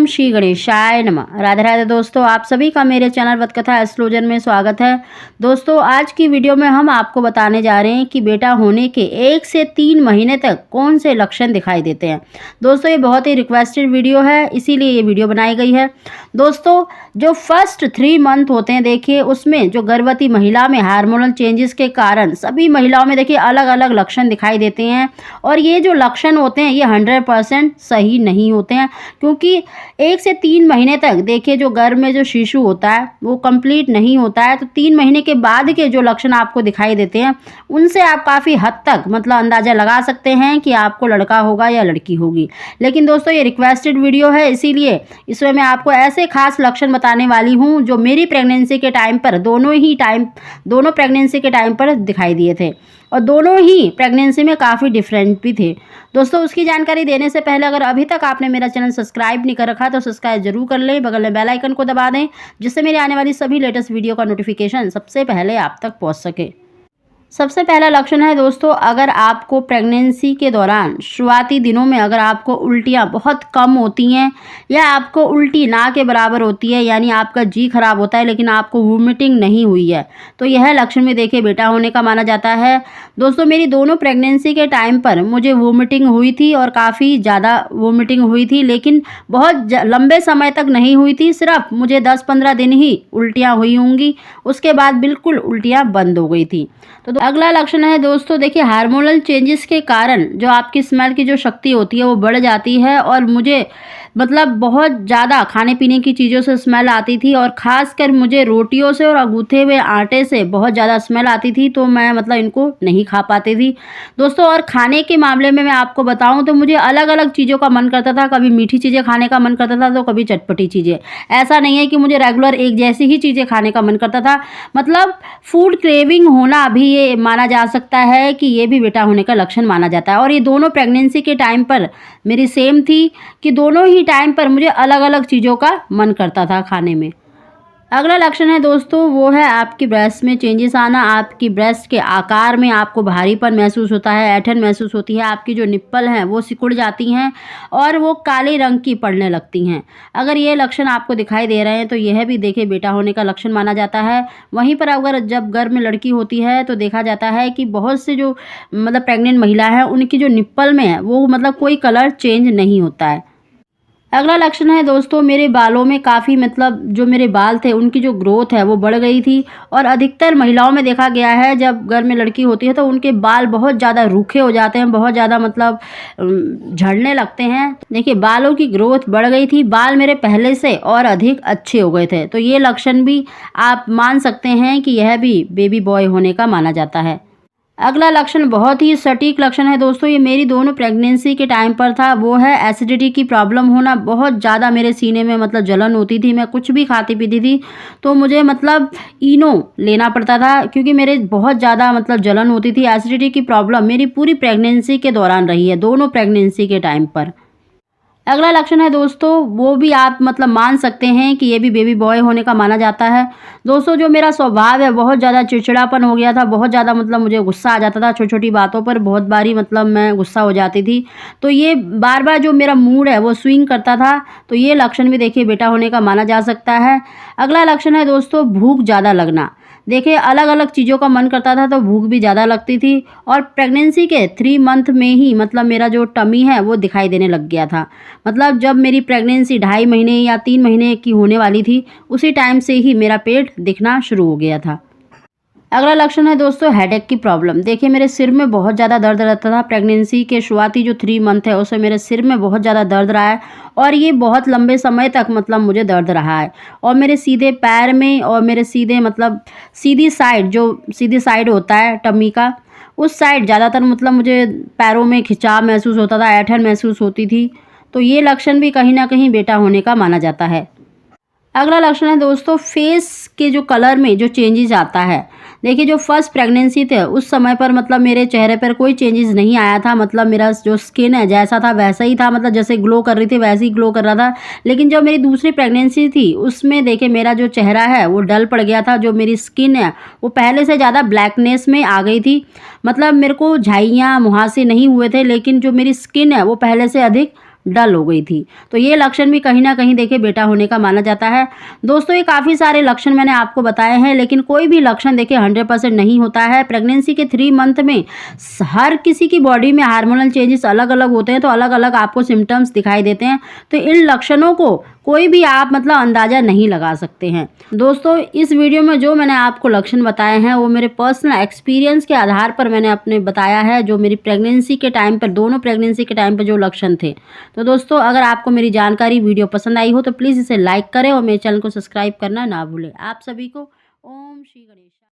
ओम श्री गणेशाय नमः। राधे राधे दोस्तों, आप सभी का मेरे चैनल वतकथा एस्ट्रोलॉजर में स्वागत है। दोस्तों, आज की वीडियो में हम आपको बताने जा रहे हैं कि बेटा होने के 1 से 3 महीने तक कौन से लक्षण दिखाई देते हैं। दोस्तों, ये बहुत ही रिक्वेस्टेड वीडियो है, इसीलिए ये वीडियो बनाई गई है। दोस्तों, जो फर्स्ट 3 मंथ होते हैं, देखिए उसमें जो गर्भवती महिला में हार्मोनल चेंजेस के कारण सभी महिलाओं में देखिए अलग अलग लक्षण दिखाई देते हैं। और ये जो लक्षण होते हैं ये 100% सही नहीं होते हैं, क्योंकि 1 से 3 महीने तक देखिए जो गर्भ में जो शिशु होता है वो कंप्लीट नहीं होता है। तो 3 महीने के बाद के जो लक्षण आपको दिखाई देते हैं उनसे आप काफ़ी हद तक मतलब अंदाज़ा लगा सकते हैं कि आपको लड़का होगा या लड़की होगी। लेकिन दोस्तों, ये रिक्वेस्टेड वीडियो है, इसीलिए इसमें मैं आपको ऐसे खास लक्षण बताने वाली हूँ जो मेरी प्रेगनेंसी के टाइम पर दोनों प्रेगनेंसी के टाइम पर दिखाई दिए थे, और दोनों ही प्रेगनेंसी में काफ़ी डिफरेंट भी थे। दोस्तों, उसकी जानकारी देने से पहले अगर अभी तक आपने मेरा चैनल सब्सक्राइब नहीं कर रखा तो सब्सक्राइब जरूर कर लें, बगल में बेल आइकन को दबा दें, जिससे मेरी आने वाली सभी लेटेस्ट वीडियो का नोटिफिकेशन सबसे पहले आप तक पहुंच सके। सबसे पहला लक्षण है दोस्तों, अगर आपको प्रेगनेंसी के दौरान शुरुआती दिनों में अगर आपको उल्टियाँ बहुत कम होती हैं या आपको उल्टी ना के बराबर होती है, यानी आपका जी खराब होता है लेकिन आपको वोमिटिंग नहीं हुई है, तो यह लक्षण में देखिए बेटा होने का माना जाता है। दोस्तों, मेरी दोनों प्रेगनेंसी के टाइम पर मुझे वोमिटिंग हुई थी और काफ़ी ज़्यादा वोमिटिंग हुई थी, लेकिन बहुत लंबे समय तक नहीं हुई थी। सिर्फ मुझे 10-15 दिन ही उल्टियाँ हुई होंगी, उसके बाद बिल्कुल उल्टियाँ बंद हो गई थी। तो अगला लक्षण है दोस्तों, देखिए हार्मोनल चेंजेस के कारण जो आपकी स्मेल की जो शक्ति होती है वो बढ़ जाती है, और मुझे मतलब बहुत ज़्यादा खाने पीने की चीज़ों से स्मेल आती थी, और ख़ासकर मुझे रोटियों से और गूँथे हुए आटे से बहुत ज़्यादा स्मेल आती थी, तो मैं मतलब इनको नहीं खा पाती थी दोस्तों। और खाने के मामले में मैं आपको बताऊं तो मुझे अलग अलग चीज़ों का मन करता था, कभी मीठी चीज़ें खाने का मन करता था तो कभी चटपटी चीज़ें। ऐसा नहीं है कि मुझे रेगुलर एक जैसी ही चीज़ें खाने का मन करता था, मतलब फूड क्रेविंग होना भी ये माना जा सकता है कि ये भी बेटा होने का लक्षण माना जाता है। और ये दोनों प्रेगनेंसी के टाइम पर मेरी सेम थी कि दोनों ही टाइम पर मुझे अलग अलग चीज़ों का मन करता था खाने में। अगला लक्षण है दोस्तों, वो है आपकी ब्रेस्ट में चेंजेस आना। आपकी ब्रेस्ट के आकार में आपको भारीपन महसूस होता है, ऐंठन महसूस होती है, आपकी जो निप्पल हैं वो सिकुड़ जाती हैं और वो काले रंग की पड़ने लगती हैं। अगर ये लक्षण आपको दिखाई दे रहे हैं तो यह भी देखिए बेटा होने का लक्षण माना जाता है। वहीं पर अगर जब गर्भ में लड़की होती है तो देखा जाता है कि बहुत से जो मतलब प्रेग्नेंट महिला है उनकी जो निप्पल में है वो मतलब कोई कलर चेंज नहीं होता है। अगला लक्षण है दोस्तों, मेरे बालों में काफ़ी मतलब जो मेरे बाल थे उनकी जो ग्रोथ है वो बढ़ गई थी, और अधिकतर महिलाओं में देखा गया है जब घर में लड़की होती है तो उनके बाल बहुत ज़्यादा रूखे हो जाते हैं, बहुत ज़्यादा मतलब झड़ने लगते हैं। देखिए बालों की ग्रोथ बढ़ गई थी, बाल मेरे पहले से और अधिक अच्छे हो गए थे, तो ये लक्षण भी आप मान सकते हैं कि यह भी बेबी बॉय होने का माना जाता है। अगला लक्षण बहुत ही सटीक लक्षण है दोस्तों, ये मेरी दोनों प्रेगनेंसी के टाइम पर था, वो है एसिडिटी की प्रॉब्लम होना। बहुत ज़्यादा मेरे सीने में मतलब जलन होती थी, मैं कुछ भी खाती पीती थी तो मुझे मतलब इनो लेना पड़ता था, क्योंकि मेरे बहुत ज़्यादा मतलब जलन होती थी। एसिडिटी की प्रॉब्लम मेरी पूरी प्रेगनेंसी के दौरान रही है, दोनों प्रेगनेंसी के टाइम पर। अगला लक्षण है दोस्तों, वो भी आप मतलब मान सकते हैं कि ये भी बेबी बॉय होने का माना जाता है। दोस्तों, जो मेरा स्वभाव है बहुत ज़्यादा चिड़चिड़ापन हो गया था, बहुत ज़्यादा मतलब मुझे गुस्सा आ जाता था, छोटी छोटी बातों पर बहुत बारी मतलब मैं गुस्सा हो जाती थी, तो ये बार बार जो मेरा मूड है वो स्विंग करता था, तो ये लक्षण भी देखिए बेटा होने का माना जा सकता है। अगला लक्षण है दोस्तों, भूख ज़्यादा लगना। देखिए अलग अलग चीज़ों का मन करता था तो भूख भी ज़्यादा लगती थी, और प्रेगनेंसी के 3 मंथ में ही मतलब मेरा जो टमी है वो दिखाई देने लग गया था। मतलब जब मेरी प्रेगनेंसी 2.5 महीने या 3 महीने की होने वाली थी उसी टाइम से ही मेरा पेट दिखना शुरू हो गया था। अगला लक्षण है दोस्तों, हेडेक की प्रॉब्लम। देखिए मेरे सिर में बहुत ज़्यादा दर्द रहता था, प्रेगनेंसी के शुरुआती जो 3 मंथ है उसमें मेरे सिर में बहुत ज़्यादा दर्द रहा है, और ये बहुत लंबे समय तक मतलब मुझे दर्द रहा है। और मेरे सीधे पैर में और मेरे सीधे मतलब सीधी साइड होता है टमी का, उस साइड ज़्यादातर मतलब मुझे पैरों में खिंचाव महसूस होता था, ऐंठन महसूस होती थी, तो ये लक्षण भी कहीं ना कहीं बेटा होने का माना जाता है। अगला लक्षण है दोस्तों, फेस के जो कलर में जो चेंजेस आता है। देखिए जो फर्स्ट प्रेगनेंसी थे उस समय पर मतलब मेरे चेहरे पर कोई चेंजेस नहीं आया था, मतलब मेरा जो स्किन है जैसा था वैसा ही था, मतलब जैसे ग्लो कर रही थी वैसे ही ग्लो कर रहा था। लेकिन जब मेरी दूसरी प्रेगनेंसी थी उसमें देखिए मेरा जो चेहरा है वो डल पड़ गया था, जो मेरी स्किन है वो पहले से ज़्यादा ब्लैकनेस में आ गई थी। मतलब मेरे को झाइयाँ मुहासे नहीं हुए थे, लेकिन जो मेरी स्किन है वो पहले से अधिक डल हो गई थी। तो ये लक्षण भी कहीं ना कहीं देखिए बेटा होने का माना जाता है। दोस्तों ये काफ़ी सारे लक्षण मैंने आपको बताए हैं, लेकिन कोई भी लक्षण देखिए 100% नहीं होता है। प्रेगनेंसी के 3 मंथ में हर किसी की बॉडी में हार्मोनल चेंजेस अलग अलग होते हैं, तो अलग अलग आपको सिम्टम्स दिखाई देते हैं। तो इन लक्षणों को कोई भी आप मतलब अंदाज़ा नहीं लगा सकते हैं। दोस्तों इस वीडियो में जो मैंने आपको लक्षण बताए हैं वो मेरे पर्सनल एक्सपीरियंस के आधार पर मैंने अपने बताया है, जो मेरी प्रेगनेंसी के टाइम पर, दोनों प्रेगनेंसी के टाइम पर जो लक्षण थे। तो दोस्तों अगर आपको मेरी जानकारी वीडियो पसंद आई हो तो प्लीज़ इसे लाइक करें और मेरे चैनल को सब्सक्राइब करना ना भूलें। आप सभी को ओम श्री गणेश।